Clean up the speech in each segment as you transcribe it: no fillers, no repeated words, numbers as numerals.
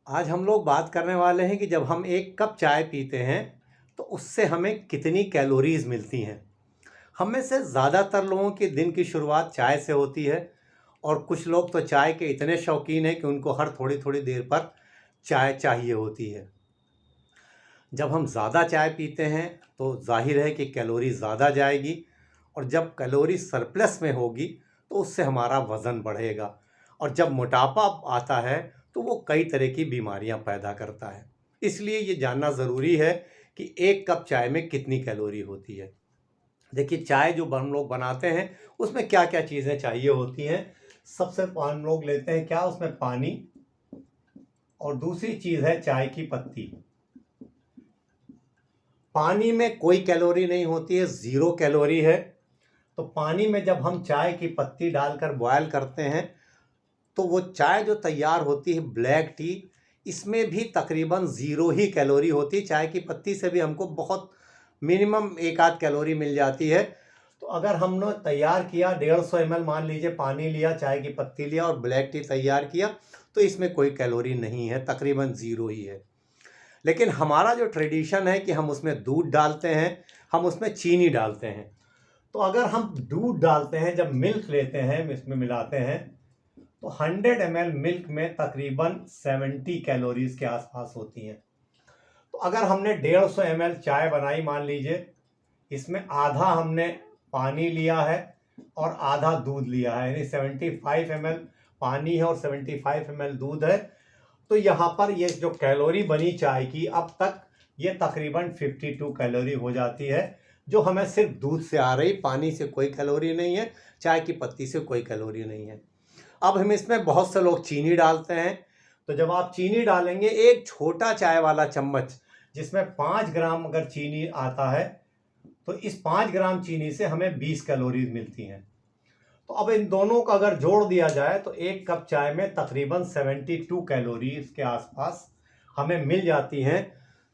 आज हम लोग बात करने वाले हैं कि जब हम एक कप चाय पीते हैं तो उससे हमें कितनी कैलोरीज मिलती हैं। हम में से ज़्यादातर लोगों की दिन की शुरुआत चाय से होती है और कुछ लोग तो चाय के इतने शौकीन हैं कि उनको हर थोड़ी थोड़ी देर पर चाय चाहिए होती है। जब हम ज़्यादा चाय पीते हैं तो जाहिर है कि कैलोरी ज़्यादा जाएगी और जब कैलोरी सरप्लस में होगी तो उससे हमारा वज़न बढ़ेगा और जब मोटापा आता है तो वो कई तरह की बीमारियां पैदा करता है। इसलिए ये जानना ज़रूरी है कि एक कप चाय में कितनी कैलोरी होती है। देखिए, चाय जो हम लोग बनाते हैं उसमें क्या क्या चीज़ें चाहिए होती हैं। सबसे हम लोग लेते हैं क्या, उसमें पानी, और दूसरी चीज़ है चाय की पत्ती। पानी में कोई कैलोरी नहीं होती है, ज़ीरो कैलोरी है। तो पानी में जब हम चाय की पत्ती डालकर बॉयल करते हैं तो वो चाय जो तैयार होती है ब्लैक टी, इसमें भी तकरीबन ज़ीरो ही कैलोरी होती है। चाय की पत्ती से भी हमको बहुत मिनिमम एक आध कैलोरी मिल जाती है। तो अगर हमने तैयार किया 150 ml, मान लीजिए पानी लिया, चाय की पत्ती लिया और ब्लैक टी तैयार किया, तो इसमें कोई कैलोरी नहीं है, तकरीबन ज़ीरो ही है। लेकिन हमारा जो ट्रेडिशन है कि हम उसमें दूध डालते हैं, हम उसमें चीनी डालते हैं। तो अगर हम दूध डालते हैं, जब मिल्क लेते हैं इसमें मिलाते हैं, तो 100 ml मिल्क में तकरीबन 70 कैलोरीज के आसपास होती हैं। तो अगर हमने 150 ml चाय बनाई, मान लीजिए इसमें आधा हमने पानी लिया है और आधा दूध लिया है, यानी 75 ml पानी है और 75 ml दूध है, तो यहाँ पर ये जो कैलोरी बनी चाय की अब तक, ये तकरीबन 52 कैलोरी हो जाती है, जो हमें सिर्फ दूध से आ रही। पानी से कोई कैलोरी नहीं है, चाय की पत्ती से कोई कैलोरी नहीं है। अब हम इसमें बहुत से लोग चीनी डालते हैं। तो जब आप चीनी डालेंगे, एक छोटा चाय वाला चम्मच जिसमें 5 ग्राम अगर चीनी आता है, तो इस 5 ग्राम चीनी से हमें 20 कैलोरीज मिलती हैं। तो अब इन दोनों का अगर जोड़ दिया जाए तो एक कप चाय में तकरीबन 72 कैलोरीज के आसपास हमें मिल जाती हैं,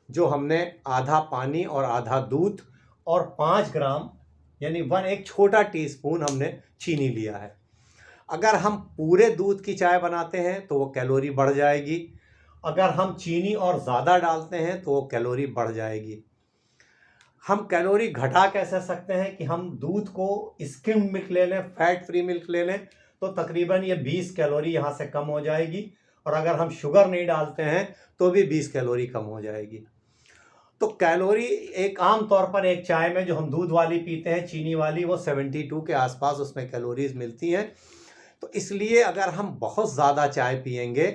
जो हमने आधा पानी और आधा दूध और 5 ग्राम यानी एक छोटा टीस्पून हमने चीनी लिया है। अगर हम पूरे दूध की चाय बनाते हैं तो वो कैलोरी बढ़ जाएगी। अगर हम चीनी और ज़्यादा डालते हैं तो वो कैलोरी बढ़ जाएगी। हम कैलोरी घटा कैसे सकते हैं कि हम दूध को स्किम्ड मिल्क ले लें, फैट फ्री मिल्क ले लें, तो तकरीबन ये 20 कैलोरी यहाँ से कम हो जाएगी। और अगर हम शुगर नहीं डालते हैं तो भी 20 कैलोरी कम हो जाएगी। तो कैलोरी एक आम तौर पर एक चाय में जो हम दूध वाली पीते हैं, चीनी वाली, वो 72 के आसपास उसमें कैलोरीज मिलती हैं। तो इसलिए अगर हम बहुत ज़्यादा चाय पिएंगे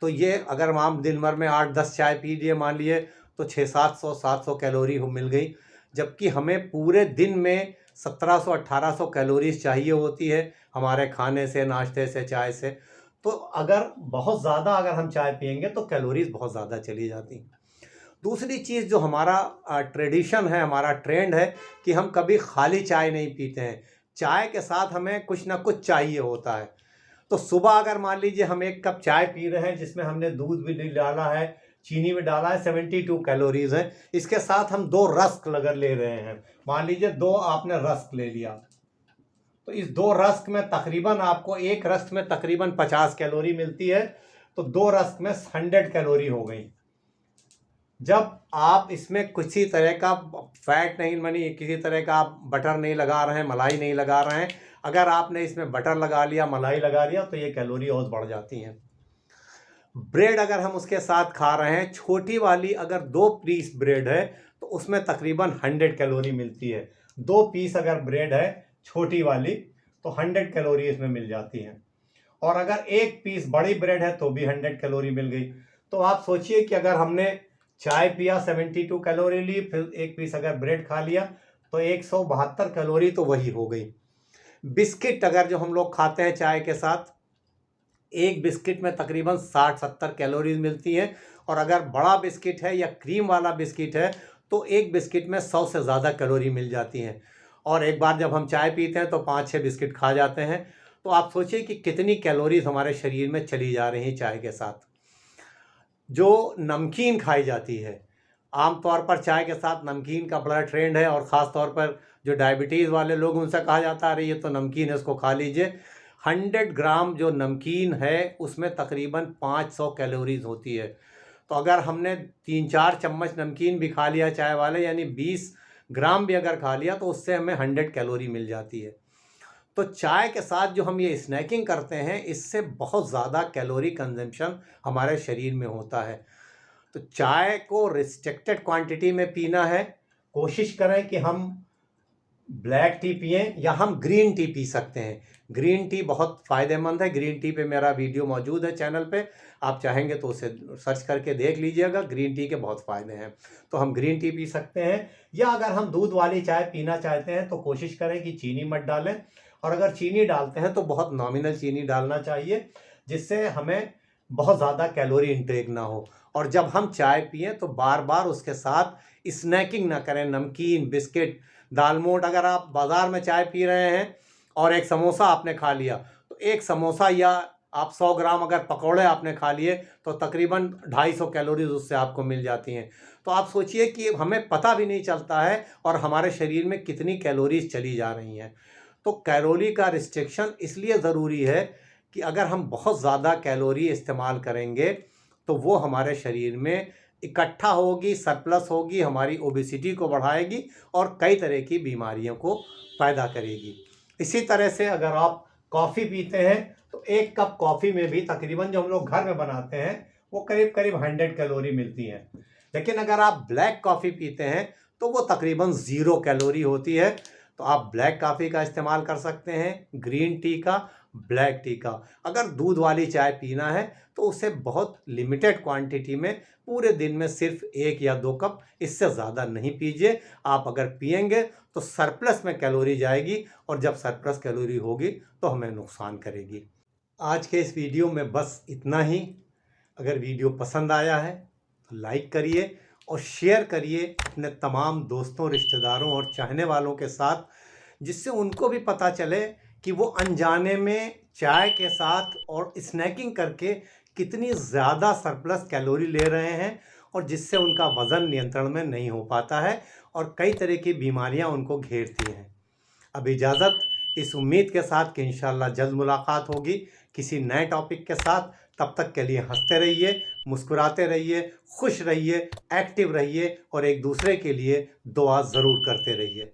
तो ये, अगर हम दिन भर में 8-10 चाय पी लिए मान लिए, तो 600-700 कैलोरी मिल गई। जबकि हमें पूरे दिन में 1700-1800 कैलोरीज चाहिए होती है हमारे खाने से, नाश्ते से, चाय से। तो अगर बहुत ज़्यादा अगर हम चाय पिएंगे तो कैलोरीज बहुत ज़्यादा चली जाती। दूसरी चीज़ जो हमारा ट्रेडिशन है, हमारा ट्रेंड है कि हम कभी खाली चाय नहीं पीते हैं। चाय के साथ हमें कुछ ना कुछ चाहिए होता है। तो सुबह अगर मान लीजिए हम एक कप चाय पी रहे हैं जिसमें हमने दूध भी नहीं डाला है, चीनी भी डाला है, 72 कैलोरीज है, इसके साथ हम 2 रस्क अगर ले रहे हैं, मान लीजिए 2 आपने रस्क ले लिया, तो इस 2 रस्क में तकरीबन आपको, एक रस्क में तकरीबन 50 कैलोरी मिलती है, तो 2 रस्क में 100 कैलोरी हो गई। जब आप इसमें किसी तरह का फैट नहीं, मानी किसी तरह का आप बटर नहीं लगा रहे हैं, मलाई नहीं लगा रहे हैं, अगर आपने इसमें बटर लगा लिया, मलाई लगा लिया, तो ये कैलोरी और बढ़ जाती हैं। ब्रेड अगर हम उसके साथ खा रहे हैं, छोटी वाली अगर 2 पीस ब्रेड है तो उसमें तकरीबन 100 कैलोरी मिलती है। 2 पीस अगर ब्रेड है छोटी वाली तो 100 कैलोरी इसमें मिल जाती हैं। और अगर 1 पीस बड़ी ब्रेड है तो भी 100 कैलोरी मिल गई। तो आप सोचिए कि अगर हमने चाय पिया, 72 कैलोरी ली, फिर 1 पीस अगर ब्रेड खा लिया, तो 172 कैलोरी तो वही हो गई। बिस्किट अगर जो हम लोग खाते हैं चाय के साथ, एक बिस्किट में तकरीबन 60-70 कैलोरीज मिलती हैं। और अगर बड़ा बिस्किट है या क्रीम वाला बिस्किट है तो एक बिस्किट में 100 से ज़्यादा कैलोरी मिल जाती हैं। और एक बार जब हम चाय पीते हैं तो 5-6 बिस्किट खा जाते हैं। तो आप सोचिए कि कितनी कैलोरीज हमारे शरीर में चली जा रही हैं चाय के साथ। जो नमकीन खाई जाती है, आमतौर पर चाय के साथ नमकीन का बड़ा ट्रेंड है, और ख़ास तौर पर जो डायबिटीज़ वाले लोग, उनसे कहा जाता है अरे ये तो नमकीन है, इसको खा लीजिए। 100 ग्राम जो नमकीन है उसमें तकरीबन 500 कैलोरीज होती है। तो अगर हमने 3-4 चम्मच नमकीन भी खा लिया चाय वाले, यानी 20 ग्राम भी अगर खा लिया, तो उससे हमें 100 कैलोरी मिल जाती है। तो चाय के साथ जो हम ये स्नैकिंग करते हैं, इससे बहुत ज़्यादा कैलोरी कंजम्पशन हमारे शरीर में होता है। तो चाय को रिस्ट्रिक्टेड क्वांटिटी में पीना है। कोशिश करें कि हम ब्लैक टी पिएं या हम ग्रीन टी पी सकते हैं। ग्रीन टी बहुत फ़ायदेमंद है। ग्रीन टी पे मेरा वीडियो मौजूद है चैनल पे, आप चाहेंगे तो उसे सर्च करके देख लीजिएगा। ग्रीन टी के बहुत फ़ायदे हैं, तो हम ग्रीन टी पी सकते हैं। या अगर हम दूध वाली चाय पीना चाहते हैं तो कोशिश करें कि चीनी मत डालें, और अगर चीनी डालते हैं तो बहुत नॉमिनल चीनी डालना चाहिए, जिससे हमें बहुत ज़्यादा कैलोरी इंटेक ना हो। और जब हम चाय पिएं तो बार बार उसके साथ स्नैकिंग ना करें। नमकीन, बिस्किट, दालमोट, अगर आप बाज़ार में चाय पी रहे हैं और एक समोसा आपने खा लिया, तो एक समोसा या आप 100 ग्राम अगर पकौड़े आपने खा लिए तो तकरीबन 250 कैलोरीज उससे आपको मिल जाती हैं। तो आप सोचिए कि हमें पता भी नहीं चलता है और हमारे शरीर में कितनी कैलोरीज चली जा रही हैं। तो कैलोरी का रिस्ट्रिक्शन इसलिए ज़रूरी है कि अगर हम बहुत ज़्यादा कैलोरी इस्तेमाल करेंगे तो वो हमारे शरीर में इकट्ठा होगी, सरप्लस होगी, हमारी ओबेसिटी को बढ़ाएगी और कई तरह की बीमारियों को पैदा करेगी। इसी तरह से अगर आप कॉफ़ी पीते हैं तो एक कप कॉफ़ी में भी तकरीबन जो हम लोग घर में बनाते हैं वो करीब करीब 100 कैलोरी मिलती हैं। लेकिन अगर आप ब्लैक कॉफ़ी पीते हैं तो वो तकरीबन 0 कैलोरी होती है। तो आप ब्लैक कॉफ़ी का इस्तेमाल कर सकते हैं, ग्रीन टी का, ब्लैक टी का। अगर दूध वाली चाय पीना है तो उसे बहुत लिमिटेड क्वांटिटी में, पूरे दिन में सिर्फ 1 या 2 कप, इससे ज़्यादा नहीं पीजिए। आप अगर पिएंगे तो सरप्लस में कैलोरी जाएगी, और जब सरप्लस कैलोरी होगी तो हमें नुकसान करेगी। आज के इस वीडियो में बस इतना ही। अगर वीडियो पसंद आया है तो लाइक करिए और शेयर करिए अपने तमाम दोस्तों, रिश्तेदारों और चाहने वालों के साथ, जिससे उनको भी पता चले कि वो अनजाने में चाय के साथ और स्नैकिंग करके कितनी ज़्यादा सरप्लस कैलोरी ले रहे हैं, और जिससे उनका वज़न नियंत्रण में नहीं हो पाता है और कई तरह की बीमारियां उनको घेरती हैं। अब इजाज़त, इस उम्मीद के साथ कि इंशाअल्लाह जल्द मुलाकात होगी किसी नए टॉपिक के साथ। तब तक के लिए हंसते रहिए, मुस्कुराते रहिए, खुश रहिए, एक्टिव रहिए और एक दूसरे के लिए दुआ ज़रूर करते रहिए।